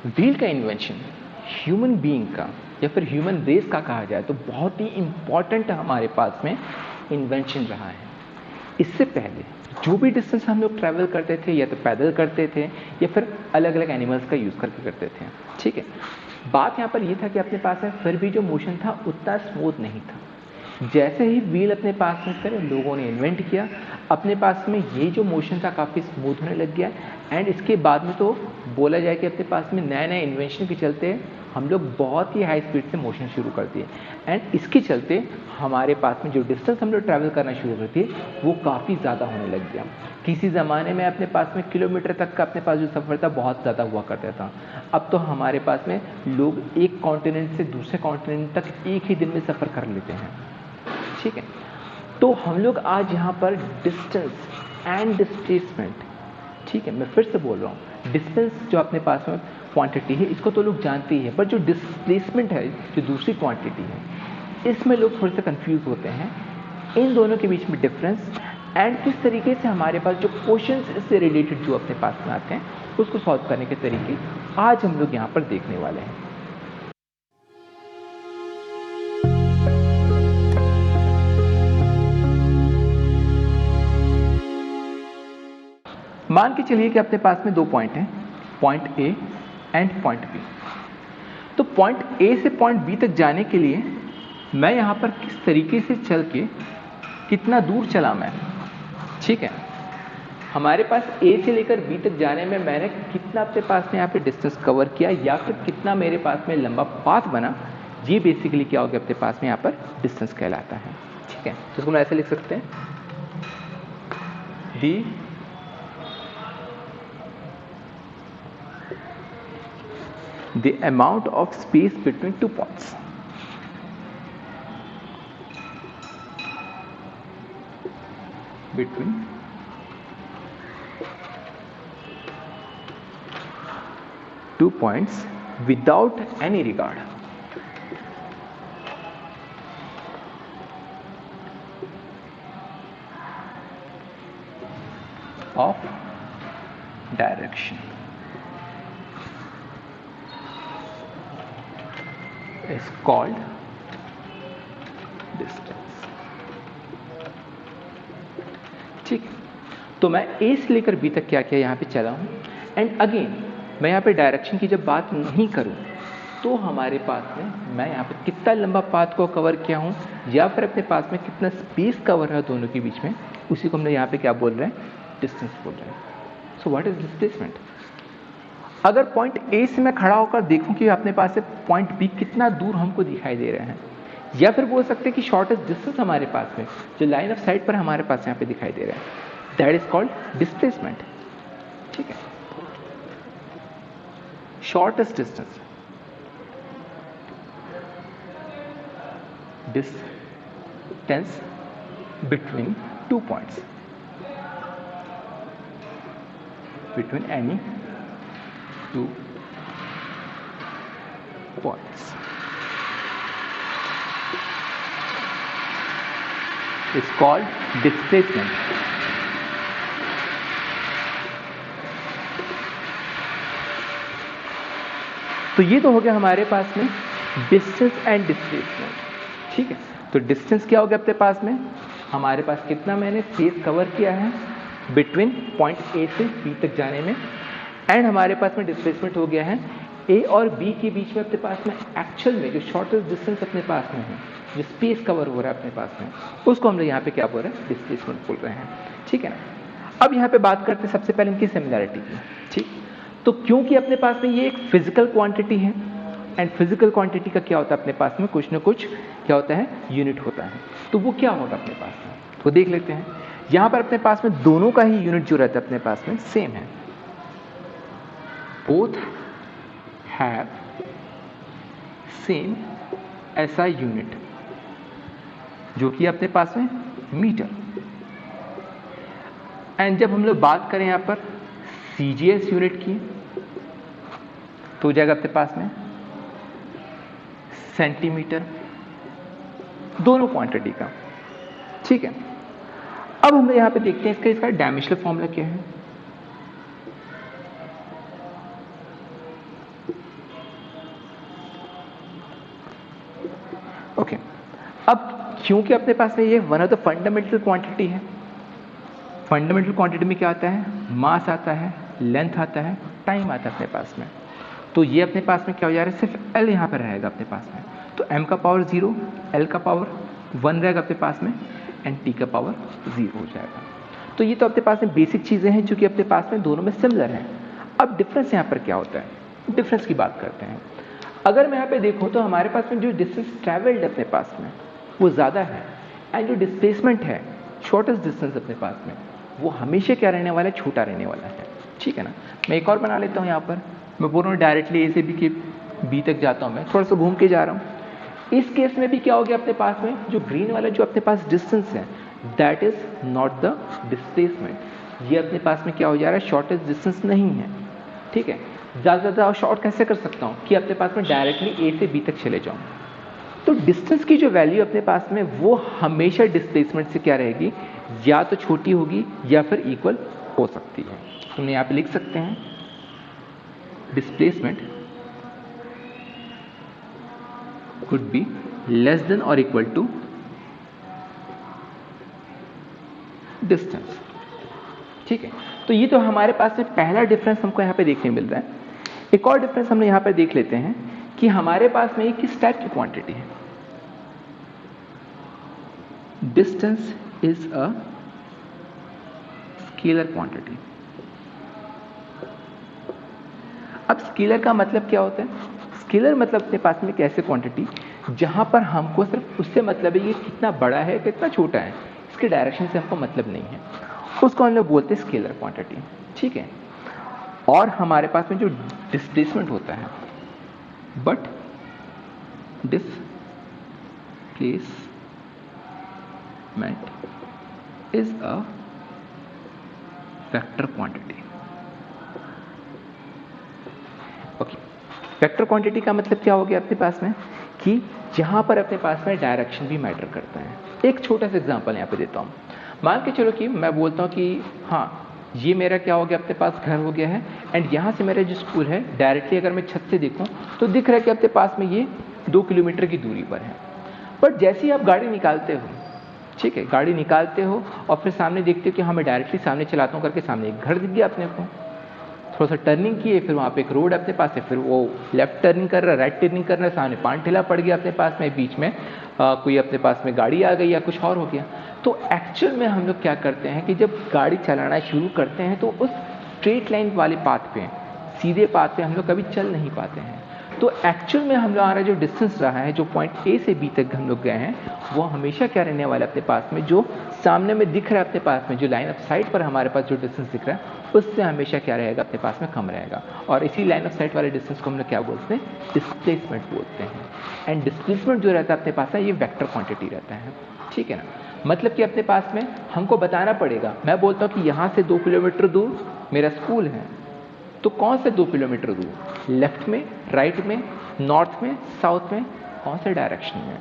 Wheel का invention human being का या फिर ह्यूमन रेस का कहा जाए तो बहुत ही इंपॉर्टेंट हमारे पास में इन्वेंशन रहा है। इससे पहले जो भी डिस्टेंस हम लोग ट्रैवल करते थे या तो पैदल करते थे या फिर अलग अलग एनिमल्स का यूज़ करके करते थे, ठीक है। बात यहाँ पर ये था कि अपने पास में फिर भी जो मोशन था उतना स्मूथ नहीं था। जैसे ही व्हील अपने पास में फिर लोगों ने इन्वेंट किया, अपने पास में ये जो मोशन था काफ़ी स्मूथ होने लग गया। एंड इसके बाद में तो बोला जाए कि अपने पास में नए नए इन्वेंशन के चलते हम लोग बहुत ही हाई स्पीड से मोशन शुरू कर दिए। एंड इसके चलते हमारे पास में जो डिस्टेंस हम लोग ट्रैवल करना शुरू कर दिए वो काफ़ी ज़्यादा होने लग गया। किसी ज़माने में अपने पास में किलोमीटर तक का अपने पास जो सफ़र था बहुत ज़्यादा हुआ करता था। अब तो हमारे पास में लोग एक कॉन्टिनेंट से दूसरे कॉन्टिनेंट तक एक ही दिन में सफ़र कर लेते हैं, ठीक है। तो हम लोग आज यहाँ पर डिस्टेंस एंड डिस्प्लेसमेंट, ठीक है, मैं फिर से बोल रहा हूँ, डिस्टेंस जो अपने पास में क्वांटिटी है इसको तो लोग जानते ही है, बट जो डिस्प्लेसमेंट है जो दूसरी क्वांटिटी है इसमें लोग थोड़े से कंफ्यूज होते हैं। इन दोनों के बीच में डिफरेंस एंड किस तरीके से हमारे पास जो क्वेश्चंस इससे रिलेटेड जो अपने पास में आते हैं उसको सॉल्व करने के तरीके आज हम लोग यहाँ पर देखने वाले हैं। मान के चलिए कि अपने पास में दो पॉइंट हैं, point A and point B. तो पॉइंट ए से पॉइंट बी तक जाने के लिए मैं यहाँ पर किस तरीके से चल के कितना दूर चला मैं, ठीक है। हमारे पास ए से लेकर बी तक जाने में मैंने कितना अपने पास में यहाँ पे डिस्टेंस कवर किया या फिर कितना मेरे पास में लंबा पाथ बना, ये बेसिकली क्या हो गया अपने पास में यहाँ पर डिस्टेंस कहलाता है, ठीक है। तो इसको हम ऐसे लिख सकते हैं, D the amount of space between two points. Between two points without any regard of direction is called distance, ठीक। तो मैं ए से लेकर बी तक क्या किया यहाँ पे चला हूँ। एंड अगेन मैं यहाँ पे डायरेक्शन की जब बात नहीं करूँ तो हमारे पास में मैं यहाँ पे कितना लंबा पाथ को कवर किया हूँ या फिर अपने पास में कितना स्पेस कवर है दोनों के बीच में, उसी को हमने यहाँ पे क्या बोल रहे हैं, डिस्टेंस बोल रहे हैं। So what is displacement. अगर पॉइंट ए से मैं खड़ा होकर देखूं कि अपने पास से पॉइंट बी कितना दूर हमको दिखाई दे रहे हैं, या फिर बोल सकते हैं कि शॉर्टेस्ट डिस्टेंस हमारे पास में जो लाइन ऑफ साइट पर हमारे पास यहाँ पे दिखाई दे रहा है, दैट इज कॉल्ड डिस्प्लेसमेंट, ठीक है। Shortest distance, distance between two points, between any two points is called displacement. तो ये तो हो गया हमारे पास में डिस्टेंस एंड डिस्प्लेसमेंट, ठीक है। तो डिस्टेंस क्या हो गया अपने पास में, हमारे पास कितना मैंने स्पेस कवर किया है बिटवीन पॉइंट ए से बी तक जाने में, एंड हमारे पास में डिस्प्लेसमेंट हो गया है ए और बी के बीच में अपने पास में एक्चुअल में जो शॉर्टेस्ट डिस्टेंस अपने पास में है, जो स्पेस कवर हो रहा है अपने पास में, उसको हम लोग यहाँ पे क्या बोल रहे हैं, डिस्प्लेसमेंट बोल रहे हैं, ठीक है ना। अब यहाँ पे बात करते हैं सबसे पहले इनकी सिमिलैरिटी की, ठीक। तो क्योंकि अपने पास में ये एक फिजिकल क्वांटिटी है एंड फिजिकल क्वांटिटी का क्या होता है अपने पास में कुछ ना कुछ क्या होता है, यूनिट होता है। तो वो क्या होगा अपने पास में, तो देख लेते हैं। यहाँ पर अपने पास में दोनों का ही यूनिट जो रहता है अपने पास में सेम है, both have same SI unit जो कि अपने पास में मीटर। एंड जब हम लोग बात करें यहाँ पर CGS यूनिट की तो हो जाएगा अपने पास में सेंटीमीटर, दोनों क्वांटिटी का, ठीक है। अब हम यहाँ पे देखते हैं इसका डायमेंशनल फॉर्मूला क्या है। क्योंकि अपने पास में ये one of the fundamental quantity है। फंडामेंटल क्वांटिटी में क्या आता है? मास आता है, लेंथ आता है, टाइम आता है अपने पास में। तो ये अपने पास में क्या हो जा रहा है? सिर्फ एल यहाँ पर रहेगा अपने पास में। तो m का पावर 0, l का पावर 1 रहेगा अपने पास में, एंड t का पावर 0 हो जाएगा। तो ये तो अपने पास में बेसिक चीज़ें हैं जो कि अपने पास में दोनों में सिमिलर हैं। अब डिफरेंस यहाँ पर क्या होता है? डिफरेंस की बात करते हैं। अगर मैं यहाँ पे देखूँ तो हमारे पास में जो डिस्टेंस ट्रैवल्ड अपने पास में वो ज़्यादा है, एंड जो डिस्प्लेसमेंट है, शॉर्टेस्ट डिस्टेंस अपने पास में, वो हमेशा क्या रहने वाला है? छोटा रहने वाला है। ठीक है ना? मैं एक और बना लेता हूँ यहाँ पर। मैं बोल रहा हूँ डायरेक्टली ए से बी तक जाता हूँ, मैं थोड़ा सा घूम के जा रहा हूँ। इस केस में भी क्या हो गया अपने पास में? जो ग्रीन वाला जो अपने पास डिस्टेंस है, that is not the displacement. ये अपने पास में क्या हो जा रहा है? शॉर्टेस्ट डिस्टेंस नहीं है। ठीक है? ज़्यादा से ज़्यादा शॉर्ट कैसे कर सकता हूँ कि अपने पास में डायरेक्टली ए से बी तक चले जाऊँ। तो डिस्टेंस की जो वैल्यू अपने पास में वो हमेशा डिस्प्लेसमेंट से क्या रहेगी? या तो छोटी होगी या फिर इक्वल हो सकती है। तो हम यहाँ पे लिख सकते हैं displacement could be less than or equal to distance। ठीक है? तो ये तो हमारे पास में पहला डिफरेंस हमको यहाँ पे देखने मिल रहा है। एक और डिफरेंस हमने यहाँ पे देख लेते हैं कि हमारे पास में ये किस टाइप की क्वांटिटी है। Distance is a scalar quantity. अब स्केलर का मतलब क्या होता है? स्केलर मतलब अपने पास में एक ऐसी क्वांटिटी जहां पर हमको सिर्फ उससे मतलब है ये कितना बड़ा है कितना छोटा है, इसके डायरेक्शन से हमको मतलब नहीं है, उसको हम लोग बोलते हैं स्केलर क्वांटिटी। ठीक है? और हमारे पास में जो डिस्प्लेसमेंट होता है, but displacement is a vector quantity. Okay, vector quantity का मतलब क्या हो गया अपने पास में कि जहां पर अपने पास में डायरेक्शन भी मैटर करता है। एक छोटा सा एग्जांपल यहाँ पे देता हूँ। मान के चलो कि मैं बोलता हूँ कि हाँ ये मेरा क्या हो गया अपने पास घर हो गया है, एंड यहाँ से मेरा जो स्कूल है डायरेक्टली अगर मैं छत से देखूँ तो दिख रहा है कि अपने पास में ये 2 किलोमीटर की दूरी पर है। बट जैसे ही आप गाड़ी निकालते हो, ठीक है, गाड़ी निकालते हो और फिर सामने देखते हो कि हाँ मैं डायरेक्टली सामने चलाता हूँ करके सामने एक घर दिख गया अपने को, थोड़ा सा टर्निंग किए, फिर वहाँ पे एक रोड अपने पास है, फिर वो लेफ्ट टर्निंग कर रहा है, राइट टर्निंग कर रहा है, सामने पान ठेला पड़ गया अपने पास में, बीच में कोई अपने पास में गाड़ी आ गई या कुछ और हो गया। तो एक्चुअल में हम लोग क्या करते हैं कि जब गाड़ी चलाना शुरू करते हैं तो उस स्ट्रेट लाइन वाले पाथ पे, सीधे पाथ पे हम लोग कभी चल नहीं पाते हैं। तो एक्चुअल में हम लोग हमारा जो डिस्टेंस रहा है, जो पॉइंट ए से बी तक हम लोग गए हैं, वो हमेशा क्या रहने वाला है अपने पास में, जो सामने में दिख रहा है अपने पास में, जो लाइन ऑफ साइट पर हमारे पास जो डिस्टेंस दिख रहा है उससे हमेशा क्या रहेगा अपने पास में कम रहेगा। और इसी लाइन ऑफ साइट वाले डिस्टेंस को हम लोग क्या बोलते हैं? डिस्प्लेसमेंट बोलते हैं। एंड डिस्प्लेसमेंट जो रहता है अपने पास है ये वेक्टर क्वांटिटी रहता है। ठीक है ना? मतलब कि अपने पास में हमको बताना पड़ेगा, मैं बोलता हूँ कि यहाँ से 2 किलोमीटर दूर मेरा स्कूल है, तो कौन से 2 किलोमीटर दूर, लेफ्ट में, राइट में, नॉर्थ में, साउथ में, कौन से डायरेक्शन में?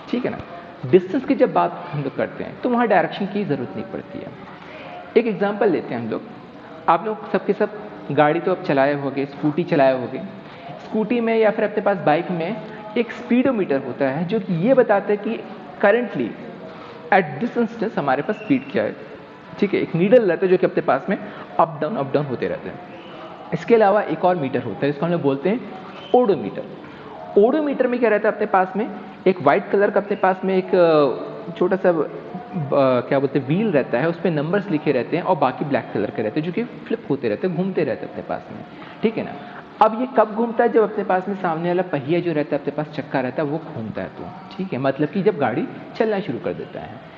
ठीक है ना? डिस्टेंस की जब बात हम लोग करते हैं तो वहाँ डायरेक्शन की ज़रूरत नहीं पड़ती है। एक एग्जांपल लेते हैं हम लोग। आप लोग सबके सब गाड़ी तो अब चलाए होंगे, स्कूटी चलाए होंगे। स्कूटी में या फिर अपने पास बाइक में एक स्पीडोमीटर होता है जो कि ये बताता है कि करंटली एट दिस इंस्टेंस हमारे पास स्पीड क्या है। ठीक है? एक नीडल रहता है जो कि अपने पास में अप डाउन होते रहते हैं। इसके अलावा एक और मीटर होता है जिसको हम लोग बोलते हैं ओडोमीटर। ओडोमीटर में क्या रहता है अपने पास में, एक वाइट कलर का अपने पास में एक छोटा सा क्या बोलते हैं व्हील रहता है, उस पर नंबर्स लिखे रहते हैं और बाकी ब्लैक कलर के रहते हैं जो कि फ्लिप होते रहते हैं, घूमते रहते हैं अपने पास में। ठीक है ना? अब ये कब घूमता है? जब अपने पास में सामने वाला पहिया जो रहता है अपने पास चक्का रहता है वो घूमता है तो। ठीक है? मतलब कि जब गाड़ी चलना शुरू कर देता है।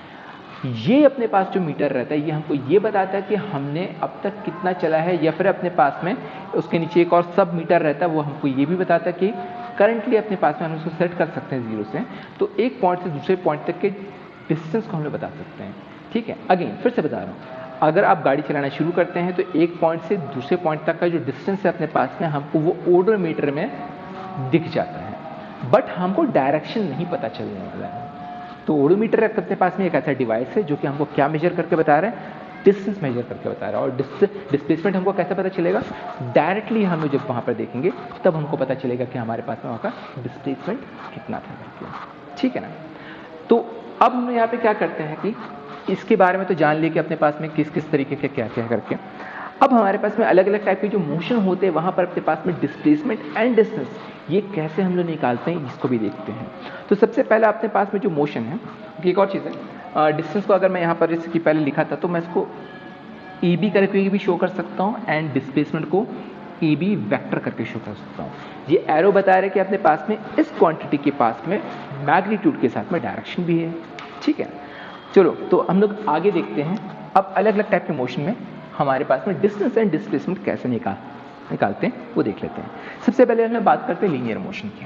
ये अपने पास जो मीटर रहता है ये हमको ये बताता है कि हमने अब तक कितना चला है, या फिर अपने पास में उसके नीचे एक और सब मीटर रहता है वो हमको ये भी बताता है कि करंटली अपने पास में हम उसको सेट कर सकते हैं 0 से, तो एक पॉइंट से दूसरे पॉइंट तक के डिस्टेंस को हम लोग बता सकते हैं। ठीक है? अगेन फिर से बता रहा हूँ, अगर आप गाड़ी चलाना शुरू करते हैं तो एक पॉइंट से दूसरे पॉइंट तक का जो डिस्टेंस है अपने पास में हमको वो ओडोमीटर में दिख जाता है, बट हमको डायरेक्शन नहीं पता चलने वाला है। तो ओडोमीटर अपने पास में एक ऐसा डिवाइस है जो कि हमको क्या मेजर करके बता रहा है? डिस्टेंस मेजर करके बता रहा है। और डिस्प्लेसमेंट हमको कैसे पता चलेगा? डायरेक्टली हम लोग जब वहाँ पर देखेंगे तब हमको पता चलेगा कि हमारे पास में वहाँ का डिस्प्लेसमेंट कितना था। ठीक है ना? तो अब हम यहाँ पे क्या करते हैं कि इसके बारे में तो जान लिए कि अपने पास में किस किस तरीके के क्या क्या करके, अब हमारे पास में अलग अलग टाइप के जो मोशन होते हैं वहाँ पर अपने पास में डिस्प्लेसमेंट एंड डिस्टेंस ये कैसे हम लोग निकालते हैं इसको भी देखते हैं। तो सबसे पहले अपने पास में जो मोशन है, एक और चीज़ है, डिस्टेंस को अगर मैं यहाँ पर इसकी पहले लिखा था तो मैं इसको ए बी करके भी शो कर सकता हूँ एंड डिस्प्लेसमेंट को ए बी वैक्टर करके शो कर सकता हूँ। ये एरो बता रहा है कि अपने पास में इस क्वांटिटी के पास में मैग्नीट्यूड के साथ में डायरेक्शन भी है, ठीक है। चलो तो हम लोग आगे देखते हैं, अब अलग अलग टाइप के मोशन में हमारे पास में डिस्टेंस एंड डिस्प्लेसमेंट कैसे निकालते हैं वो देख लेते हैं। सबसे पहले हम बात करते हैं लीनियर मोशन की।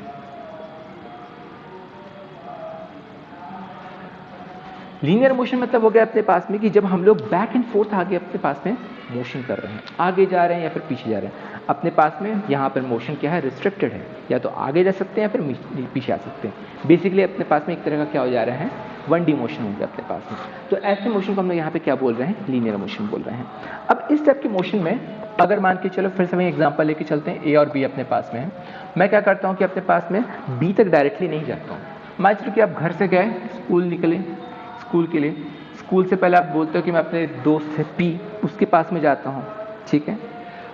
लीनियर मोशन मतलब हो गया अपने पास में कि जब हम लोग बैक एंड फोर्थ आगे अपने पास में मोशन कर रहे हैं, आगे जा रहे हैं या फिर पीछे जा रहे हैं, अपने पास में यहाँ पर मोशन क्या है, रिस्ट्रिक्टेड है, या तो आगे जा सकते हैं या फिर पीछे आ सकते हैं। बेसिकली अपने पास में एक तरह का क्या हो जा रहा है, 1D मोशन हो गया अपने पास में। तो ऐसे मोशन को हम लोग यहाँ पे क्या बोल रहे हैं, लीनियर मोशन बोल रहे हैं। अब इस टाइप के मोशन में अगर मान के चलो फिर से वही एग्जांपल लेके चलते हैं, ए और बी अपने पास में है। मैं क्या करता हूँ कि अपने पास में बी तक डायरेक्टली नहीं जाता हूँ। मान चलो कि आप घर से गए, स्कूल निकले, स्कूल के लिए, स्कूल से पहले आप बोलते हो कि मैं अपने दोस्त से पी उसके पास में जाता हूँ, ठीक है।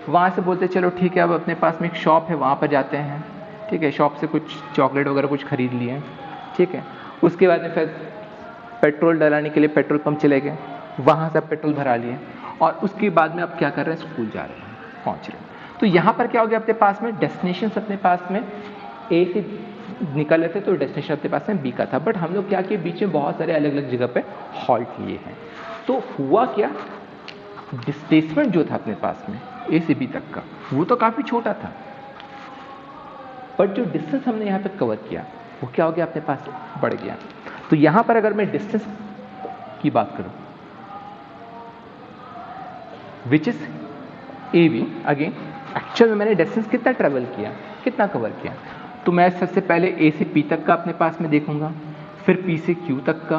वहाँ से बोलते चलो ठीक है, अब अपने पास में एक शॉप है वहाँ पर जाते हैं, ठीक है, शॉप से कुछ चॉकलेट वगैरह कुछ खरीद लिए, ठीक है। उसके बाद में फिर पेट्रोल डलाने के लिए पेट्रोल पंप चले गए, वहाँ से पेट्रोल भरा लिए, और उसके बाद में आप क्या कर रहे हैं, स्कूल जा रहे हैं, पहुँच रहे हैं। तो यहाँ पर क्या हो गया अपने पास में, डेस्टिनेशन अपने पास में ए से निकल रहे थे तो डेस्टिनेशन अपने पास में बी का था, बट हम लोग क्या किए, बीच में बहुत सारे अलग अलग जगह पे हॉल्ट लिए हैं। तो हुआ क्या, डिस्प्लेसमेंट जो था अपने पास में ए से बी तक का वो तो काफ़ी छोटा था, बट जो डिस्टेंस हमने यहाँ पे कवर किया वो क्या हो गया, अपने पास बढ़ गया। तो यहाँ पर अगर मैं डिस्टेंस की बात करूँ, which is A B, again actual में मैंने डिस्टेंस कितना ट्रेवल किया, कितना कवर किया, तो मैं सबसे पहले ए से पी तक का अपने पास में देखूंगा, फिर पी से क्यू तक का,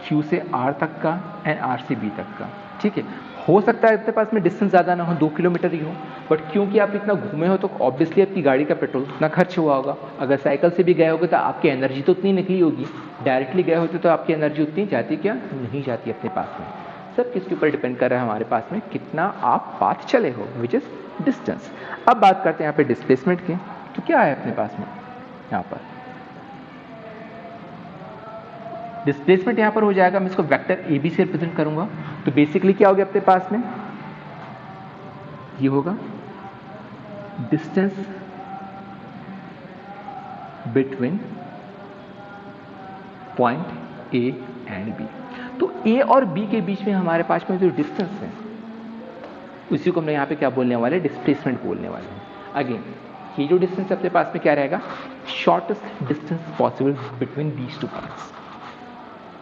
क्यू से आर तक का, एंड आर से बी तक का, ठीक है। हो सकता है अपने पास में डिस्टेंस ज़्यादा ना हो, 2 किलोमीटर ही हो, बट क्योंकि आप इतना घूमे हो तो ऑब्वियसली आपकी गाड़ी का पेट्रोल उतना खर्च हुआ होगा। अगर साइकिल से भी गए होगे तो आपकी एनर्जी तो उतनी निकली होगी, डायरेक्टली गए होते तो आपकी एनर्जी उतनी जाती क्या, नहीं जाती अपने पास में। सब किसके ऊपर डिपेंड कर रहा है हमारे पास में, कितना आप पाथ चले हो, विच इज डिस्टेंस। अब बात करते हैं यहाँ पे डिस्प्लेसमेंट की, तो क्या है अपने पास में यहाँ पर डिस्प्लेसमेंट, यहाँ पर हो जाएगा, मैं इसको वेक्टर ए बी से रिप्रेजेंट करूंगा। तो बेसिकली क्या हो गया अपने पास में, ये होगा distance between point A and B. तो ए और बी के बीच में हमारे पास में जो डिस्टेंस है उसी को हम यहाँ पे क्या बोलने वाले, डिस्प्लेसमेंट बोलने वाले हैं। अगेन ये जो डिस्टेंस अपने पास में क्या रहेगा, shortest distance possible between these two points.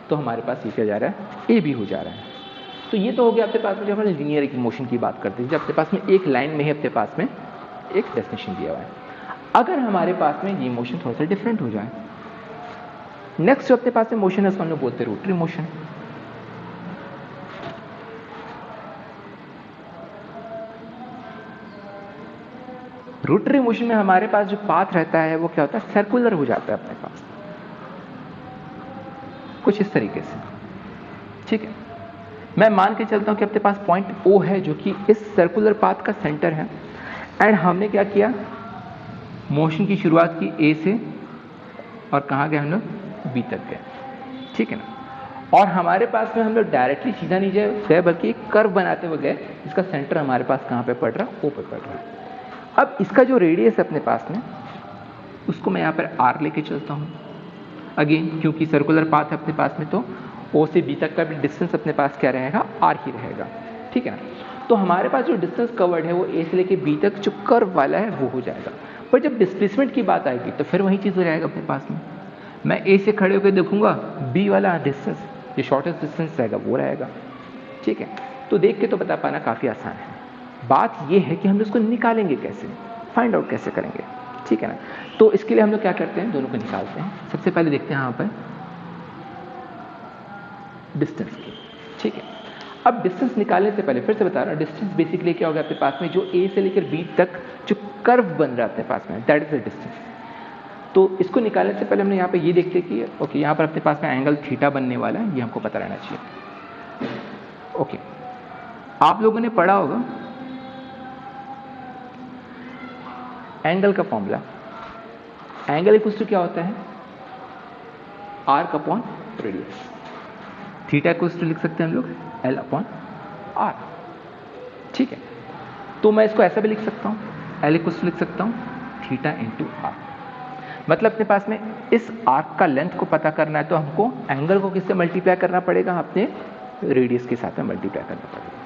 तो हमारे पास ये क्या जा रहा है, ए बी हो जा रहा है। तो ये तो हो गया अपने पास में जब हम लीनियर मोशन की बात करते हैं, जब अपने पास में एक लाइन में ही अपने पास में एक डेस्टिनेशन दिया हुआ है। अगर हमारे पास में ये मोशन थोड़ा सा डिफरेंट हो जाए, नेक्स्ट जो अपने पास में मोशन है उसको हम लोग बोलते हैं रोटरी मोशन। रोटरी मोशन में हमारे पास जो पाथ रहता है वो क्या होता है, सर्कुलर हो जाता है अपने पास, कुछ इस तरीके से, ठीक है। मैं मान के चलता हूं कि अपने पास पॉइंट O है जो कि इस सर्कुलर पाथ का सेंटर है, एंड हमने क्या किया, मोशन की शुरुआत की A से और कहाँ गए हम लोग, B तक गए, ठीक है ना। और हमारे पास में हम लोग डायरेक्टली सीधा नहीं गए बल्कि एक कर्व बनाते हुए गए, इसका सेंटर हमारे पास कहाँ पे पड़ रहा है, O पे पड़ रहा है। अब इसका जो रेडियस है अपने पास में उसको मैं यहाँ पर R लेके चलता हूँ। अगेन क्योंकि सर्कुलर पाथ है अपने पास में तो O से B तक का भी डिस्टेंस अपने पास क्या रहेगा, R ही रहेगा, ठीक है ना। तो हमारे पास जो डिस्टेंस कवर्ड है वो A से लेके B तक जो कर्व वाला है वो हो जाएगा। पर जब डिस्प्लेसमेंट की बात आएगी तो फिर वही चीज़ हो जाएगा अपने पास में, मैं A से खड़े होकर देखूंगा B वाला डिस्टेंस जो शॉर्टेस्ट डिस्टेंस रहेगा वो रहेगा, ठीक है। तो देख के तो बता पाना काफ़ी आसान है। बात ये है कि हम उसको निकालेंगे कैसे, फाइंड आउट कैसे करेंगे, ठीक है ना। तो इसके लिए हम लोग क्या करते हैं, दोनों को निकालते हैं। सबसे पहले देखते हैं यहाँ पर डिस्टेंस की, ठीक है। अब डिस्टेंस निकालने से पहले फिर से बता रहा हूँ, डिस्टेंस बेसिकली क्या होगा अपने पास में, जो A से लेकर B तक जो कर्व बन रहा है अपने पास में, दैट इज द डिस्टेंस। तो इसको निकालने से पहले हमने यहाँ पे ये देखते कि ओके यहाँ पर अपने पास में एंगल थीटा बनने वाला है, ये हमको पता रहना चाहिए। ओके, आप लोगों ने पढ़ा होगा एंगल का फॉर्मूला। एंगल इक्वल्स टू क्या होता है? Arc upon radius. Theta equals to लिख सकते हैं हम लोग एल अपॉन आर। ठीक है, तो मैं इसको ऐसा भी लिख सकता हूं, एल इक्वल्स टू लिख सकता हूं थीटा इंटू आर। मतलब अपने पास में इस आर्क का लेंथ को पता करना है तो हमको एंगल को किससे मल्टीप्लाई करना पड़ेगा? अपने रेडियस के साथ में मल्टीप्लाई करना पड़ेगा।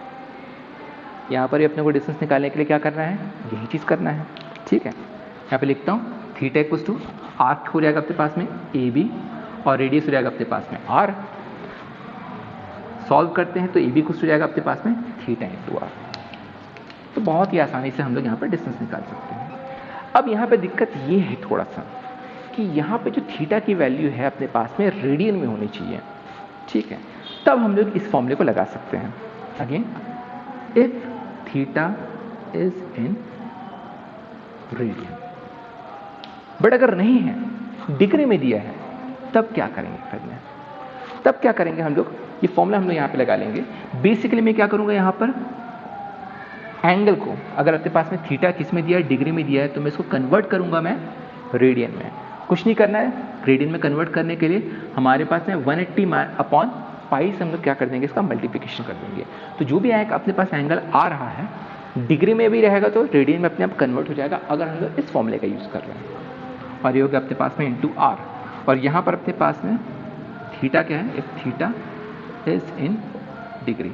यहां पर अपने को डिस्टेंस निकालने के लिए क्या करना है? यही चीज करना है। ठीक है, यहां पे लिखता हूं थीटा इक्वल्स टू आर्क हो जाएगा अपने पास में ए बी और रेडियस हो जाएगा अपने पास में आर। सॉल्व करते हैं तो ए बी इक्वल्स हो जाएगा अपने पास में थीटा इंटू आर। तो बहुत ही आसानी से हम लोग यहाँ पर डिस्टेंस निकाल सकते हैं। अब यहाँ पे दिक्कत ये है थोड़ा सा कि यहाँ पे जो थीटा की वैल्यू है अपने पास में रेडियन में होनी चाहिए। ठीक है, तब हम लोग इस फॉर्मूले को लगा सकते हैं। Again if theta is in radian, but अगर नहीं है, डिग्री में दिया है, तब क्या करेंगे? फिर में तब क्या करेंगे हम लोग? ये फॉर्मूला हम लोग यहाँ पे लगा लेंगे। बेसिकली मैं क्या करूँगा यहाँ पर एंगल को, अगर आपके पास में थीटा किस में दिया है? डिग्री में दिया है, तो मैं इसको कन्वर्ट करूँगा मैं रेडियन में। कुछ नहीं करना है, रेडियन में कन्वर्ट करने के लिए हमारे पास में 180 अपॉन पाई से हम लोग क्या कर देंगे? इसका मल्टीप्लिकेशन कर देंगे। तो जो भी अपने पास एंगल आ रहा है डिग्री में भी रहेगा तो रेडियन में अपने आप कन्वर्ट हो जाएगा, अगर हम लोग इस फॉर्मूले का यूज़ कर रहे हैं। और ये होगा अपने पास में इंटू आर, और यहाँ पर अपने पास में थीटा क्या है? If theta is in degree.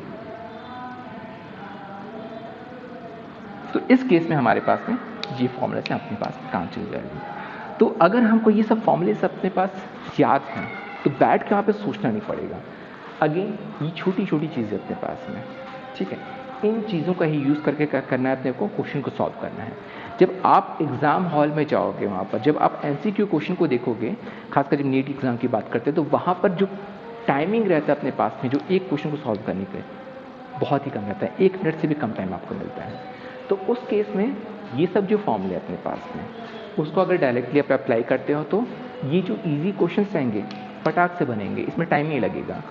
तो इस केस में हमारे पास में ये फॉर्मूला से अपने पास काम चल जाएगा। तो अगर हमको ये सब फॉर्मूले से अपने पास याद हैं तो बैठ के वहाँ पे सोचना नहीं पड़ेगा। अगेन ये छोटी छोटी चीज़ें अपने पास में, ठीक है, इन चीज़ों का ही यूज़ करके क्या करना है? अपने को क्वेश्चन को सॉल्व करना है। जब आप एग्ज़ाम हॉल में जाओगे, वहाँ पर जब आप एमसीक्यू क्वेश्चन को देखोगे, खासकर जब नीट एग्ज़ाम की बात करते हैं, तो वहाँ पर जो टाइमिंग रहता है अपने पास में, जो एक क्वेश्चन को सॉल्व करने के बहुत ही कम रहता है, 1 मिनट से भी कम टाइम आपको मिलता है। तो उस केस में ये सब जो फॉर्मूले अपने पास में, उसको अगर डायरेक्टली आप अप्लाई करते हो तो ये जो इजी क्वेश्चंस रहेंगे फटाक से बनेंगे, इसमें टाइम नहीं लगेगा।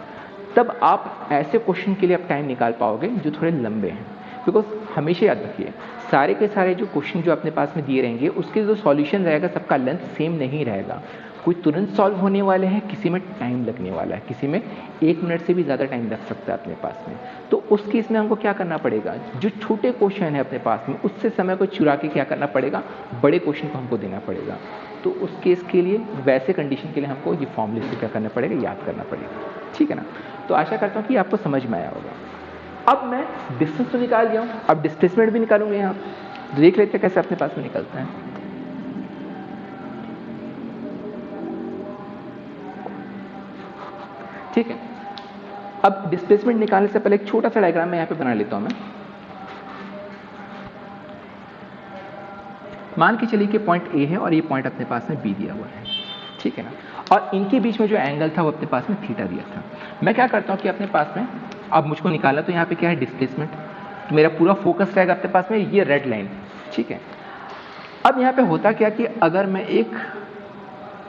तब आप ऐसे क्वेश्चन के लिए आप टाइम निकाल पाओगे जो थोड़े लंबे हैं। बिकॉज हमेशा याद रखिए, सारे के सारे जो क्वेश्चन जो अपने पास में दिए रहेंगे उसके जो सॉल्यूशन रहेगा सबका लेंथ सेम नहीं रहेगा। कोई तुरंत सॉल्व होने वाले हैं, किसी में टाइम लगने वाला है, किसी में 1 मिनट से भी ज़्यादा टाइम लग सकता है अपने पास में। तो उस केस में हमको क्या करना पड़ेगा? जो छोटे क्वेश्चन है अपने पास में उससे समय को चुरा के क्या करना पड़ेगा? बड़े क्वेश्चन को हमको देना पड़ेगा। तो उस केस के लिए, वैसे कंडीशन के लिए हमको ये फॉर्मूले से क्या करना पड़ेगा? याद करना पड़ेगा। ठीक है ना? तो आशा करता हूँ कि आपको समझ में आया होगा। अब मैं डिस्टेंस तो निकाल दिया हूँ, अब डिस्प्लेसमेंट भी निकालूंगे। यहाँ देख लेते हैं कैसे अपने पास में निकलता है। ठीक है, अब डिस्प्लेसमेंट निकालने से पहले एक छोटा सा डायग्राम मैं यहाँ पे बना लेता हूँ। मैं मान के चलिए कि पॉइंट ए है और ये पॉइंट अपने पास में बी दिया हुआ है। ठीक है ना? और इनके बीच में जो एंगल था वो अपने पास में थीटा दिया था। मैं क्या करता हूँ कि अपने पास में अब मुझको निकाला, तो यहाँ पे क्या है? डिस्प्लेसमेंट। तो मेरा पूरा फोकस रहेगा अपने पास में ये रेड लाइन। ठीक है, अब यहाँ पे होता क्या कि अगर मैं एक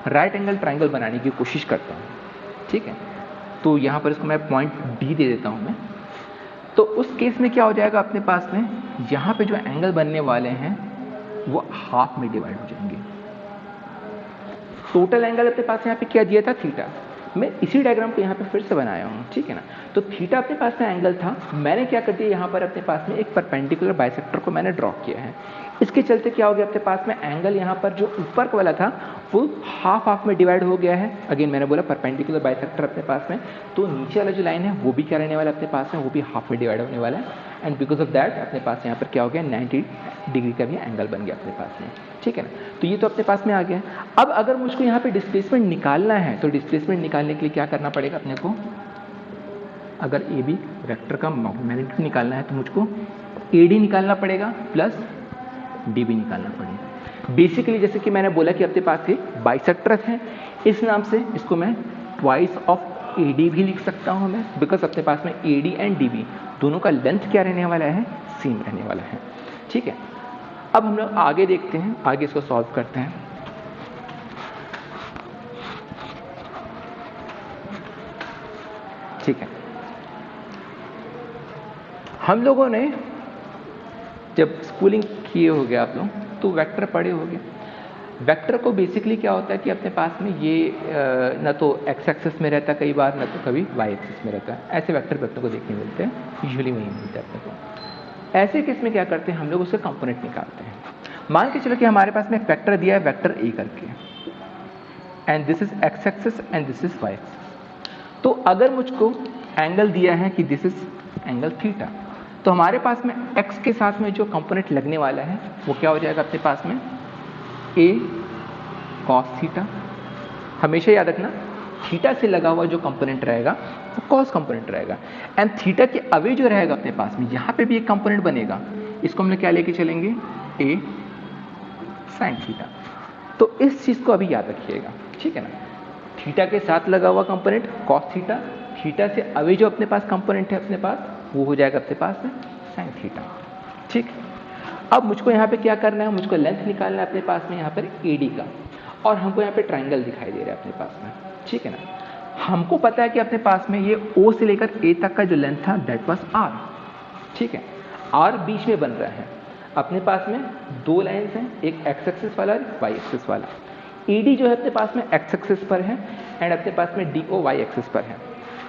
राइट एंगल ट्राइंगल बनाने की कोशिश करता हूँ, ठीक है, तो यहाँ पर इसको मैं पॉइंट डी दे देता हूँ मैं। तो उस केस में क्या हो जाएगा अपने पास में? यहाँ पे जो एंगल बनने वाले हैं वो हाफ में डिवाइड हो जाएंगे। टोटल एंगल अपने पास यहाँ पे क्या दिया था? थीटा। मैं इसी डायग्राम को यहाँ पे फिर से बनाया हूँ। ठीक है ना? तो थीटा अपने पास में एंगल था, मैंने क्या कर दिया, यहाँ पर अपने पास में एक परपेंडिकुलर बाइसेक्टर को मैंने ड्रॉ किया है। इसके चलते क्या हो गया अपने पास में? एंगल यहाँ पर जो ऊपर वाला था वो हाफ में डिवाइड हो गया है। अगेन मैंने बोला परपेंडिकुलर बाइसेक्टर अपने पास में, तो नीचे वाला जो लाइन है वो भी क्या रहने वाला अपने पास में? वो भी हाफ में डिवाइड होने वाला है। एंड बिकॉज ऑफ दैट अपने पास यहाँ पर क्या हो गया? 90 डिग्री का भी एंगल बन गया अपने पास में। ठीक है ना? तो ये तो अपने पास में आ गया। अब अगर मुझको यहाँ पे डिस्प्लेसमेंट निकालना है तो डिस्प्लेसमेंट निकालने के लिए क्या करना पड़ेगा अपने को? अगर ए बी वेक्टर का मैग्नीट्यूड निकालना है तो मुझको ए डी निकालना पड़ेगा प्लस डी बी निकालना पड़ेगा। बेसिकली जैसे कि मैंने बोला कि अपने पास ये बाइसेक्टर है, इस नाम से इसको मैं ट्वाइस ऑफ ए डी भी लिख सकता हूँ मैं, बिकॉज अपने पास में A D and D B दोनों का लेंथ क्या रहने वाला है? सेम रहने वाला है। ठीक है, अब हम लोग आगे देखते हैं, आगे इसको सॉल्व करते हैं। ठीक है, हम लोगों ने जब स्कूलिंग किए होगे आप लोग तो वेक्टर पढ़े होगे। वेक्टर को बेसिकली क्या होता है कि अपने पास में ये ना तो एक्स एक्सिस में रहता है कई बार, ना तो कभी वाई एक्सिस में रहता है। ऐसे वेक्टर अपने को देखने मिलते हैं, यूजुअली वही मिलते हैं अपने को। ऐसे केस में क्या करते हैं हम लोग, उसके कंपोनेंट निकालते हैं। मान के चलो कि हमारे पास में एक वेक्टर दिया है, वेक्टर ए करके, and this is X axis and this is Y axis. तो अगर मुझको एंगल दिया है कि दिस इज एंगल थीटा, तो हमारे पास में x के साथ में जो कंपोनेंट लगने वाला है वो क्या हो जाएगा अपने पास में, a cos थीटा। हमेशा याद रखना थीटा से लगा हुआ जो कंपोनेंट रहेगा वो cos कंपोनेंट रहेगा, एंड थीटा के अवे जो रहेगा अपने पास में यहां पे भी एक कंपोनेंट बनेगा, इसको हम लोग क्या लेके चलेंगे, a sin थीटा। तो इस चीज को अभी याद रखिएगा, ठीक है ना। थीटा के साथ लगा हुआ कंपोनेंट cos थीटा, थीटा से अवे जो अपने पास कंपोनेंट है अपने पास वो हो जाएगा अपने पास में sin थीटा, ठीक। अब मुझको यहाँ पे क्या करना है, मुझको लेंथ निकालना है अपने पास में यहाँ पर AD का, और हमको यहाँ पे ट्राइंगल दिखाई दे रहा है अपने पास में, ठीक है ना। हमको पता है कि अपने पास में ये O से लेकर A तक का जो लेंथ था दैट वाज R, ठीक है। R बीच में बन रहा है, अपने पास में दो लाइन्स हैं, एक x एक्सिस वाला और एक y एक्सिस वाला। AD जो है अपने पास में x एक्सिस पर है एंड अपने पास में DO y एक्सिस पर है।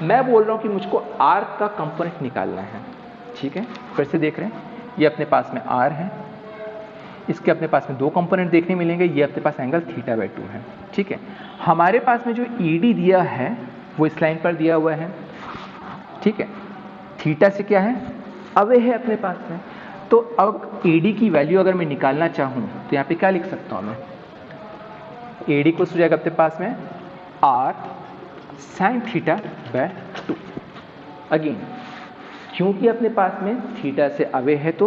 मैं बोल रहा हूँ कि मुझको R का कंपोनेंट निकालना है, ठीक है। फिर से देख रहे हैं, ये अपने पास में R है, इसके अपने पास में दो कंपोनेंट देखने मिलेंगे, ये अपने पास एंगल θ/2 है, ठीक है। हमारे पास में जो ED दिया है वो इस लाइन पर दिया हुआ है, ठीक है। थीटा से क्या है, अवे है अपने पास में। तो अब AD की वैल्यू अगर मैं निकालना चाहूँ तो यहाँ पे क्या लिख सकता हूँ मैं, AD को हो जाएगा अपने पास में R sin θ/2। अगेन क्योंकि अपने पास में थीटा से अवे है तो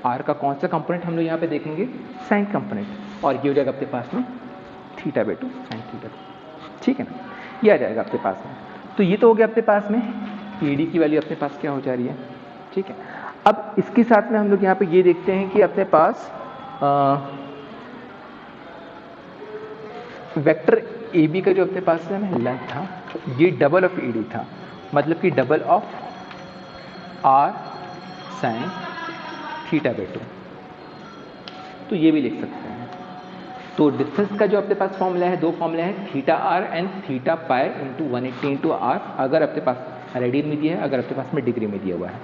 R का कौन सा कंपोनेंट हम लोग यहाँ पे देखेंगे, साइन कंपोनेंट, और ये हो जाएगा अपने पास में θ/2 sin θ, ठीक है ना। ये आ जाएगा अपने पास में। तो ये तो हो गया अपने पास में AD की वैल्यू अपने पास क्या हो जा रही है, ठीक है। अब इसके साथ में हम लोग यहाँ पे ये देखते हैं कि अपने पास वेक्टर AB का जो अपने पास में लेंथ था ये डबल ऑफ AD था, मतलब कि डबल ऑफ R sin θ/2। तो ये भी लिख सकते हैं। तो डिस्टेंस का जो अपने पास फॉर्मूला है, दो फॉर्मूला है, θr and θ pi into 180 into R, अगर अपने पास रेडियन में दिया है, अगर अपने पास में डिग्री में दिया हुआ है।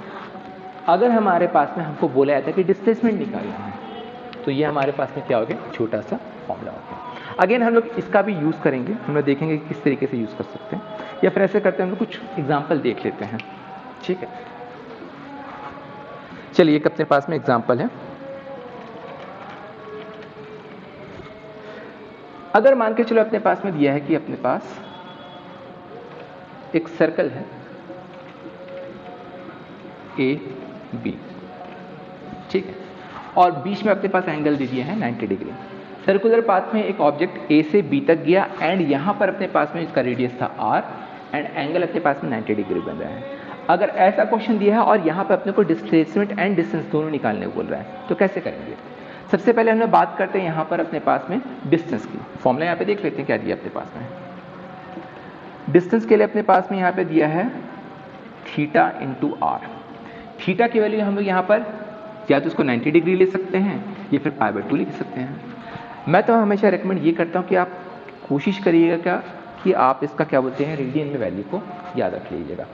अगर हमारे पास में हमको बोला जाता है कि डिस्प्लेसमेंट निकालना है तो ये हमारे पास में क्या हो गया, छोटा सा फॉर्मूला हो गया। अगेन हम लोग इसका भी यूज़ करेंगे, हम लोग देखेंगे कि किस तरीके से यूज़ कर सकते हैं, या फिर ऐसे करते हैं हम लोग कुछ एग्जाम्पल देख लेते हैं, ठीक है। चलिए एक अपने पास में एग्जाम्पल है। अगर मान के चलो अपने पास में दिया है कि अपने पास एक सर्कल है AB, ठीक है, और बीच में अपने पास एंगल दे दिया है 90 डिग्री। सर्कुलर पाथ में एक ऑब्जेक्ट A से B तक गया एंड यहाँ पर अपने पास में इसका रेडियस था R एंड एंगल अपने पास में 90 डिग्री बन रहा है। अगर ऐसा क्वेश्चन दिया है और यहाँ पर अपने को डिस्प्लेसमेंट एंड डिस्टेंस दोनों निकालने को बोल रहा है तो कैसे करेंगे। सबसे पहले हम लोग बात करते हैं यहाँ पर अपने पास में डिस्टेंस की। फॉर्मूला यहाँ पे देख लेते हैं क्या दिया अपने पास में। डिस्टेंस के लिए अपने पास में यहाँ पे दिया है थीटा इंटू आर। थीटा की वैल्यू हम लोग यहाँ पर या तो इसको 90 डिग्री ले सकते हैं या फिर π/2 लिख सकते हैं। मैं तो हमेशा रेकमेंड ये करता हूँ कि आप कोशिश करिएगा क्या कि आप इसका क्या बोलते हैं रेडियन में वैल्यू को याद रख लीजिएगा,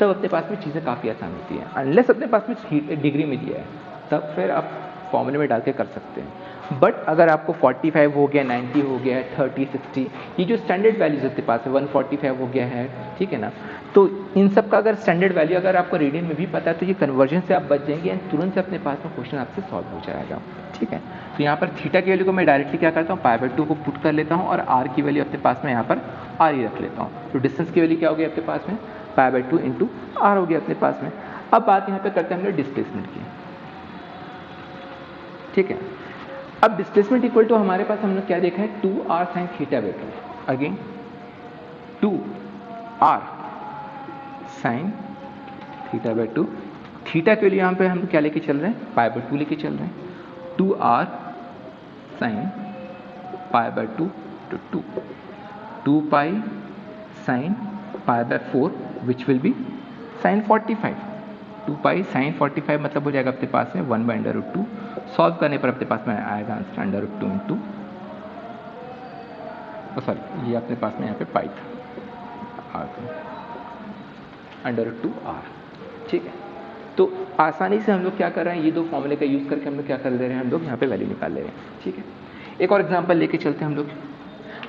तब अपने पास में चीज़ें काफ़ी आसान होती हैं। अनलेस अपने पास में डिग्री में दिया है तब फिर आप फॉर्मूले में डाल के कर सकते हैं। बट अगर आपको 45 हो गया, 90 हो गया, 30, 60, ये जो स्टैंडर्ड वैल्यूज अपने पास है 145 हो गया है, ठीक है ना, तो इन सब का अगर स्टैंडर्ड वैल्यू अगर आपको रेडियन में भी पता है तो ये कन्वर्जन से आप बच जाएंगे एंड तुरंत से अपने पास में क्वेश्चन आपसे सॉल्व हो जाएगा, ठीक है। तो यहाँ पर थीटा की वैल्यू को मैं डायरेक्टली क्या करता हूँ π/2 को पुट कर लेता हूँ और आर की वैल्यू अपने पास में यहाँ पर आर ही रख लेता हूँ। तो डिस्टेंस की वैल्यू क्या हो गया अपने पास में π/2 इंटू आर हो गया अपने पास में। अब बात यहाँ पे करते हैं हम लोग डिस्प्लेसमेंट की, ठीक है। अब डिस्प्लेसमेंट इक्वल टू हमारे पास हम लोग क्या देखा है 2r sin θ/2। Again 2r sin θ/2। Theta के लिए यहाँ पे हम क्या लेके चल रहे हैं π/2 लेके चल रहे हैं। 2r sin π/2 to 2 2 pi sin π/4 which will be sine 45। 2 pi sine 45 मतलब हो जाएगा अपने पास में 1/√2। सॉल्व करने पर अपने पास में आएगा आंसर √2 इंटू, सॉरी ये अपने पास में यहाँ पे पाई था आर √2r। ठीक है, तो आसानी से हम लोग क्या कर रहे हैं, ये दो फॉर्मूले का यूज करके हम लोग क्या कर ले रहे हैं, हम लोग यहाँ पे वैल्यू निकाल ले रहे हैं। ठीक है, एक और एग्जांपल लेके चलते हैं हम लोग।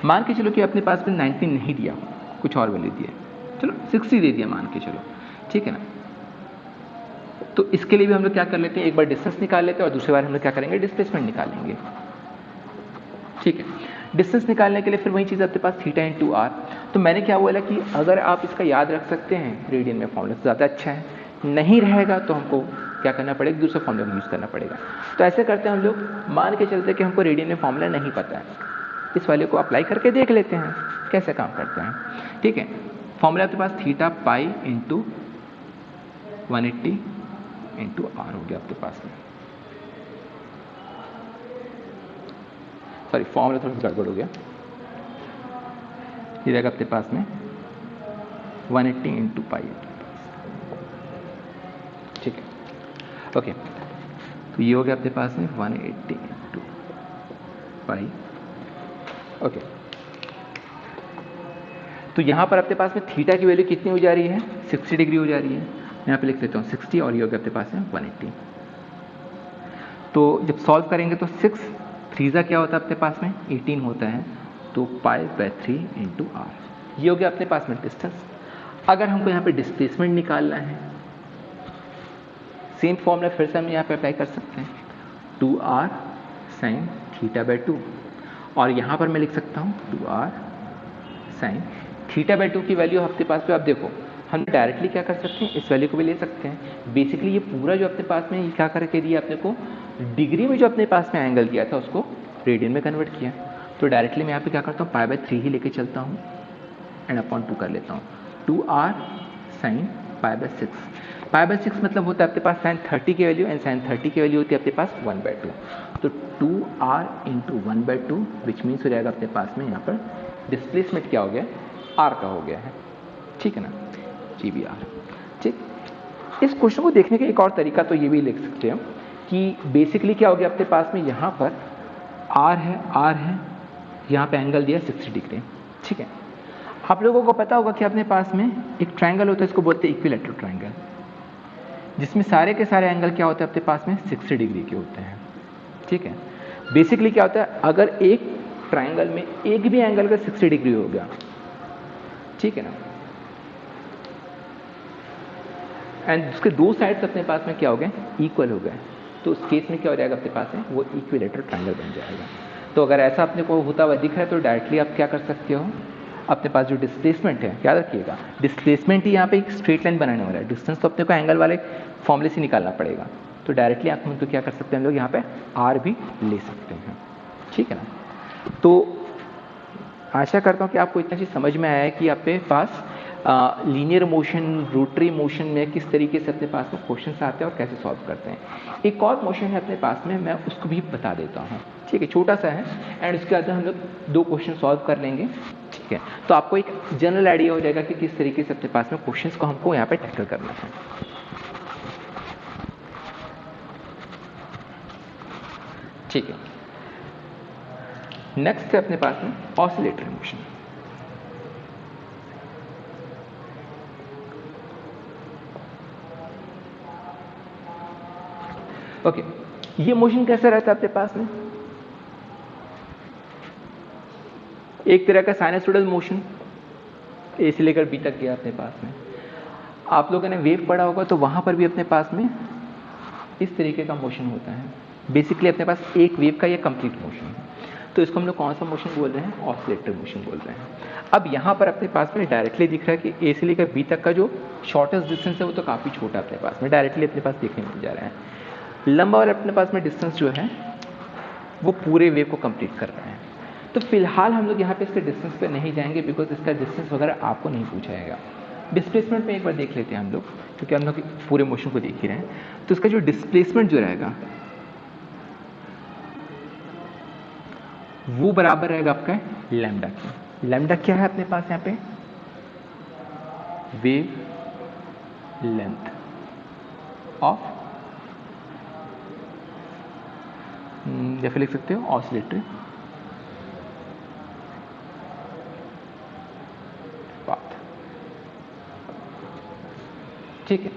मान के चलो कि अपने पास में 19 नहीं दिया, कुछ और वैल्यू दिया, चलो 60 दे दिया मान के चलो, ठीक है ना। तो इसके लिए भी हम लोग क्या कर लेते हैं, एक बार डिस्टेंस निकाल लेते हैं और दूसरी बार हम लोग क्या करेंगे, डिस्प्लेसमेंट निकालेंगे। ठीक है, डिस्टेंस निकालने के लिए फिर वही चीज़ आपके पास थीटा इंटू आर। तो मैंने क्या बोला कि अगर आप इसका याद रख सकते हैं रेडियन में फॉर्मूला तो ज़्यादा अच्छा है, नहीं रहेगा तो हमको क्या करना पड़ेगा, दूसरा फॉर्मूला यूज़ करना पड़ेगा। तो ऐसे करते हैं हम लोग, मान के चलते कि हमको रेडियन में फॉर्मूला नहीं पता है, इस वाले को अप्लाई करके देख लेते हैं कैसे काम करता है। ठीक है, फॉर्मूला आपके पास theta pi into 180 into R हो गया आपके पास में। सॉरी फॉर्मूला थोड़ा सा गड़बड़ हो गया, ये रहेगा आपके पास में 180 इंटू पाई। ठीक है, ओके, तो ये हो गया आपके पास में 180 इंटू पाई। ओके, तो यहां पर आपके पास में थीटा की वैल्यू कितनी हो जा रही है, 60 डिग्री हो जा रही है। यहां पे लिख लेता हूं 60 और ये हो गया आपके पास में 180। तो जब सॉल्व करेंगे तो 6 3 क्या होता है आपके पास में 18 होता है, तो पाई/3 इंटू आर, ये हो गया अपने पास में डिस्टेंस। अगर हमको यहाँ पे डिस्प्लेसमेंट निकालना है, सेम फॉर्मूला फिर से हम यहाँ पे अप्लाई कर सकते हैं, 2r साइन θ/2, और यहाँ पर मैं लिख सकता हूँ 2r साइन θ/2 की वैल्यू आपके पास में, आप देखो हम डायरेक्टली क्या कर सकते हैं, इस वैल्यू को भी ले सकते हैं। बेसिकली ये पूरा जो अपने पास में क्या करके दिया अपने को, डिग्री में जो अपने पास में एंगल दिया था उसको रेडियन में कन्वर्ट किया। तो डायरेक्टली मैं यहाँ पे क्या करता हूँ, पाई/3 ही लेके चलता हूँ एंड अपॉन 2 कर लेता हूँ, 2r साइन पाई/6। पाई/6 मतलब होता है आपके पास साइन 30 की वैल्यू, एंड साइन 30 की वैल्यू होती है आपके पास 1/2। तो 2r इंटू 1/2 विच मीन्स हो जाएगा अपने पास में यहाँ पर डिस्प्लेसमेंट क्या हो गया, r का हो गया है। ठीक है ना, GBR। ठीक, इस क्वेश्चन को देखने का एक और तरीका तो ये भी लिख सकते हो कि बेसिकली क्या हो गया आपके पास में, यहाँ पर r है, यहाँ पे एंगल दिया 60 डिग्री। ठीक है, आप लोगों को पता होगा कि अपने पास में एक ट्रायंगल होता है, इसको बोलते हैं इक्विलैटरल ट्रायंगल, जिसमें सारे के सारे एंगल क्या होते हैं अपने पास में 60 डिग्री के होते हैं। ठीक है, बेसिकली क्या होता है, अगर एक ट्रायंगल में एक भी एंगल का 60 डिग्री हो गया, ठीक है ना, एंड उसके दो साइड्स अपने पास में क्या हो गए, इक्वल हो गए, तो उस केस में क्या हो जाएगा अपने पास में, वो इक्विलैटरल ट्रायंगल बन जाएगा। तो अगर ऐसा अपने को होता हुआ दिख रहा है तो डायरेक्टली आप क्या कर सकते हो, अपने पास जो डिस्प्लेसमेंट है, याद रखिएगा डिस्प्लेसमेंट ही यहाँ पे एक स्ट्रेट लाइन बनाने वाला है, डिस्टेंस तो अपने को एंगल वाले फॉर्मूले से निकालना पड़ेगा। तो डायरेक्टली आप तो क्या कर सकते हैं हम लोग यहाँ पे आर भी ले सकते हैं। ठीक है ना, तो आशा करता हूँ कि आपको इतना चीज़ समझ में आया है कि आपके पास लीनियर मोशन, रोटरी मोशन में किस तरीके से अपने पास में क्वेश्चंस आते हैं और कैसे सॉल्व करते हैं। एक और मोशन है अपने पास में, मैं उसको भी बता देता हूँ। ठीक है, छोटा सा है, एंड उसके बाद हम लोग 2 क्वेश्चन सॉल्व कर लेंगे। ठीक है, तो आपको एक जनरल आइडिया हो जाएगा कि किस तरीके से अपने पास में क्वेश्चंस को हमको यहाँ पे टैकल करना है। ठीक है, नेक्स्ट है अपने पास में ऑसिलेटरी मोशन। ओके, ये मोशन कैसा रहता है आपके पास में, एक तरह का साइनसोइडल मोशन, ए से लेकर बी तक गया अपने पास में। आप लोगों ने वेव पढ़ा होगा तो वहां पर भी अपने पास में इस तरीके का मोशन होता है। बेसिकली अपने पास एक वेव का ये कंप्लीट मोशन है, तो इसको हम लोग कौन सा मोशन बोल रहे हैं, ऑसिलेटरी मोशन बोल रहे हैं। अब यहाँ पर अपने पास में डायरेक्टली दिख रहा है कि ए से लेकर बी तक का जो शॉर्टेस्ट डिस्टेंस है वो तो काफ़ी छोटा अपने पास में डायरेक्टली अपने पास देखने मिल जा रहा है। लंबा और अपने पास में डिस्टेंस जो है वो पूरे वेव को कंप्लीट कर रहा है। तो फिलहाल हम लोग यहाँ पे इसके डिस्टेंस पे नहीं जाएंगे, बिकॉज इसका डिस्टेंस वगैरह आपको नहीं पूछा जाएगा। डिस्प्लेसमेंट में एक बार देख लेते हैं हम लोग, क्योंकि हम लोग पूरे मोशन को देख ही रहे हैं। तो इसका जो डिस्प्लेसमेंट जो रहेगा वो बराबर रहेगा आपका लैम्डा की। लैम्डा क्या है अपने पास यहाँ पे, वेव लेंथ ऑफ, या फिर लिख सकते हो ऑसिलेटरी पाथ। ठीक है,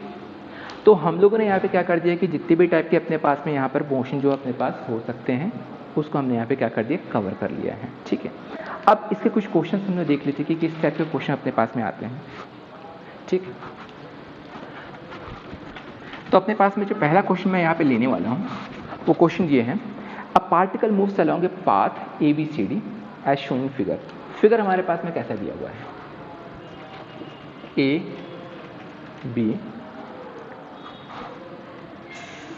तो हम लोगों ने यहाँ पे क्या कर दिया कि जितने भी टाइप के अपने पास में यहाँ पर मोशन जो अपने पास हो सकते हैं उसको हमने यहाँ पे क्या कर दिया, कवर कर लिया है। ठीक है, अब इसके कुछ क्वेश्चन हमने देख लिए थे कि किस टाइप के क्वेश्चन अपने पास में आते हैं। ठीक है, तो अपने पास में जो पहला क्वेश्चन मैं यहाँ पे लेने वाला हूँ वो क्वेश्चन ये है, a particle moves along a path ABCD as shown in figure. Figure हमारे पास में कैसा दिया हुआ है, A B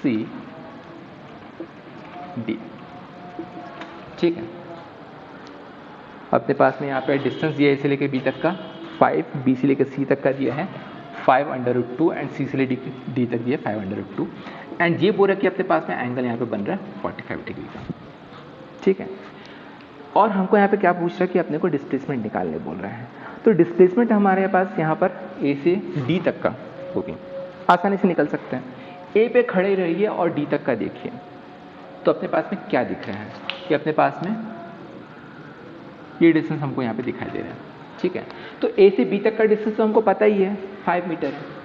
C D। ठीक है, अपने पास में यहाँ पे डिस्टेंस दिया है A से लेके B तक का 5, B से लेके C तक का दिया है 5√2 एंड C से लेके D तक दिया 5√2 एंड ये बोल रहा है कि अपने पास में एंगल यहाँ पे बन रहा है 45 डिग्री का। ठीक है, और हमको यहाँ पे क्या पूछ रहा है कि अपने को डिस्प्लेसमेंट निकालने बोल रहा है। तो डिस्प्लेसमेंट हमारे पास यहाँ पर A से D तक का वो भी आसानी से निकल सकते हैं। A पे खड़े रहिए और D तक का देखिए, तो अपने पास में क्या दिख रहा है कि अपने पास में ये डिस्टेंस हमको यहाँ पे दिखाई दे रहा है। ठीक है, तो A से B तक का डिस्टेंस तो हमको पता ही है 5 मीटर है।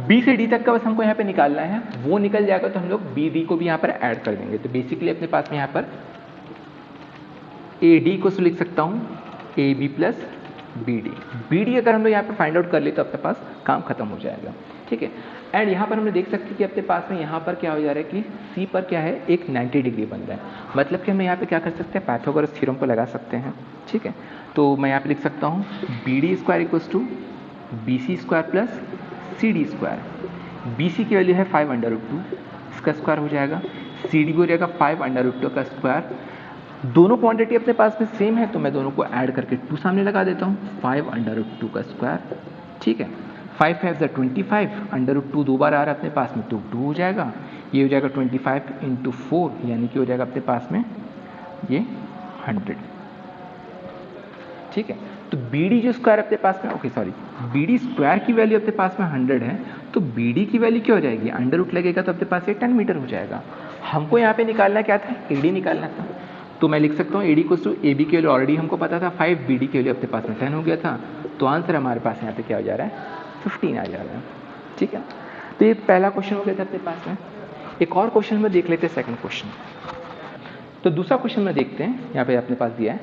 B से D तक का बस हमको यहाँ पे निकालना है, वो निकल जाएगा तो हम लोग BD को भी यहाँ पर ऐड कर देंगे। तो बेसिकली अपने पास में यहाँ पर AD को लिख सकता हूँ AB प्लस BD। BD अगर हम लोग यहाँ पे फाइंड आउट कर ले तो अपने पास काम खत्म हो जाएगा। ठीक है, एंड यहाँ पर हमने देख सकते हैं कि अपने पास में यहाँ पर क्या हो जा रहा है कि C पर क्या है, एक 90 डिग्री बन रहा है। मतलब कि हम यहाँ पे क्या कर सकते हैं, पाइथागोरस थ्योरम को लगा सकते हैं। ठीक है, तो मैं यहाँ पे लिख सकता हूँ BD square equals to BC square plus CD square. BC की वैल्यू है 5√2, इसका स्क्वायर हो जाएगा, CD भी हो जाएगा 5√2 का स्क्वायर। दोनों क्वांटिटी अपने पास में सेम है तो मैं दोनों को ऐड करके 2 सामने लगा देता हूँ, 5√2 का स्क्वायर। ठीक है, 5 5 = 25, √2 दो बार आ रहा है अपने पास में तो 2 हो जाएगा, ये हो जाएगा 25 × 4 यानी कि हो जाएगा अपने पास में ये 100। ठीक है, तो BD जो स्क्वायर अपने पास में BD स्क्वायर की वैल्यू अपने पास में 100 है, तो BD की वैल्यू क्या हो जाएगी, अंडर लगेगा तो अपने पास ये 10 मीटर हो जाएगा। हमको यहाँ पे निकालना क्या था, AD निकालना था। तो मैं लिख सकता हूँ AD को AB की वैल्यू ऑलरेडी हमको पता था 5, BD की वैल्यू अपने पास में 10 हो गया था, तो आंसर हमारे पास यहाँ पे क्या हो जा रहा है, 15 आ जा रहा है। ठीक है, तो ये पहला क्वेश्चन हो गया था अपने पास में। एक और क्वेश्चन में देख लेते हैं, सेकंड क्वेश्चन। तो दूसरा क्वेश्चन में देखते हैं, यहाँ पे अपने पास दिया है,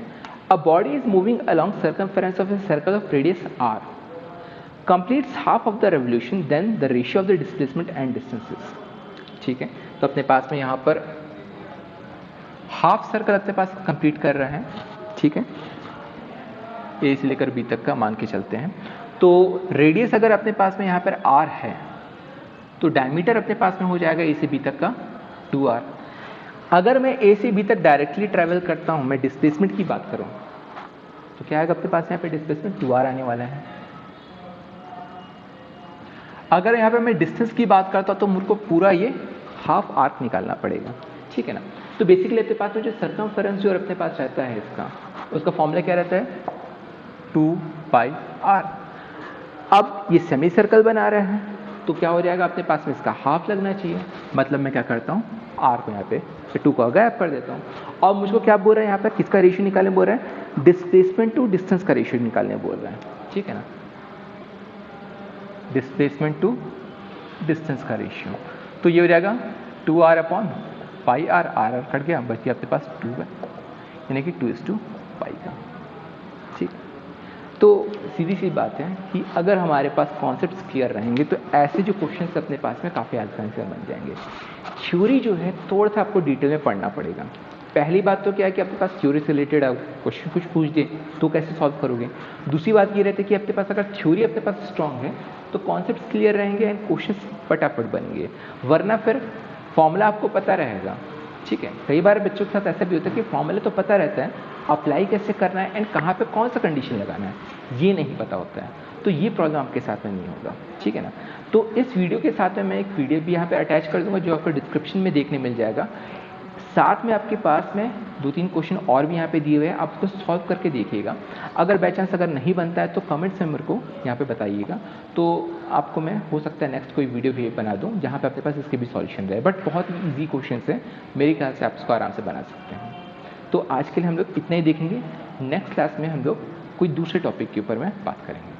a body is moving along circumference of a circle of radius r, completes half of the revolution, then the ratio of the displacement and distances। ठीक है, तो अपने पास में यहाँ पर हाफ सर्कल अपने पास कंप्लीट कर रहा है। ठीक है, A से लेकर B तक का मान के चलते हैं। तो रेडियस अगर अपने पास में यहाँ पर r है तो डायमीटर अपने पास में हो जाएगा A से B तक का 2r। अगर मैं A से B तक डायरेक्टली ट्रैवल करता हूँ, मैं डिस्प्लेसमेंट की बात करूँ तो क्या आएगा अपने पास यहाँ पे डिस्प्लेसमेंट 2r आने वाला है। अगर यहाँ पे मैं डिस्टेंस की बात करता हूँ तो मुझको पूरा ये हाफ आर्क निकालना पड़ेगा। ठीक है ना, तो बेसिकली अपने पास में जो सर्कमफेरेंस जो अपने पास रहता है उसका फॉर्मूला क्या रहता है, 2πr। अब ये सेमी सर्कल बना रहा है तो क्या हो जाएगा अपने पास में इसका हाफ लगना चाहिए। मतलब मैं क्या करता हूँ, r को यहाँ पे 2 को गायब कर देता हूँ। और मुझको क्या बोल रहा है यहाँ पर, किसका रेशियो निकालने बोल रहा है, डिस्प्लेसमेंट टू डिस्टेंस का रेशियो निकालने बोल रहा है। ठीक है ना, डिस्प्लेसमेंट टू डिस्टेंस का रेशियो, तो ये हो जाएगा 2r/πr, r कट गया, बच गया अपने पास 2 है, यानी कि 2:π का। ठीक, तो सीधी सी बात है कि अगर हमारे पास कॉन्सेप्ट्स क्लियर रहेंगे तो ऐसे जो क्वेश्चंस अपने पास में काफ़ी आसानी से बन जाएंगे। थ्योरी जो है थोड़ा सा आपको डिटेल में पढ़ना पड़ेगा। पहली बात तो क्या है कि आपके पास थ्योरी से रिलेटेड क्वेश्चन कुछ पूछ दे तो कैसे सॉल्व करोगे। दूसरी बात ये रहती है कि आपके पास अगर थ्योरी अपने पास स्ट्रांग है तो कॉन्सेप्ट्स क्लियर रहेंगे एंड क्वेश्चंस फटाफट बनेंगे, वरना फिर फॉर्मूला आपको पता रहेगा। ठीक है, कई बार बच्चों के साथ ऐसा भी होता है कि फॉर्मूला तो पता रहता है, अप्लाई कैसे करना है एंड कहाँ पे कौन सा कंडीशन लगाना है ये नहीं पता होता है, तो ये प्रॉब्लम आपके साथ में नहीं होगा। ठीक है ना, तो इस वीडियो के साथ में मैं एक PDF भी यहाँ पे अटैच कर दूंगा जो आपको डिस्क्रिप्शन में देखने मिल जाएगा। साथ में आपके पास में 2-3 क्वेश्चन और भी यहाँ पे दिए हुए हैं, आप उसको सॉल्व करके देखिएगा। अगर बाई चांस अगर नहीं बनता है तो कमेंट्स में मेरे को यहाँ पे बताइएगा, तो आपको मैं हो सकता है नेक्स्ट कोई वीडियो भी बना दूँ जहाँ पे आपके पास इसके भी सॉल्यूशन रहे। बट बहुत ही ईजी क्वेश्चन है, मेरे ख्याल से आप इसको आराम से बना सकते हैं। तो आज के लिए हम लोग इतना ही देखेंगे। नेक्स्ट क्लास में हम लोग कोई दूसरे टॉपिक के ऊपर में बात करेंगे।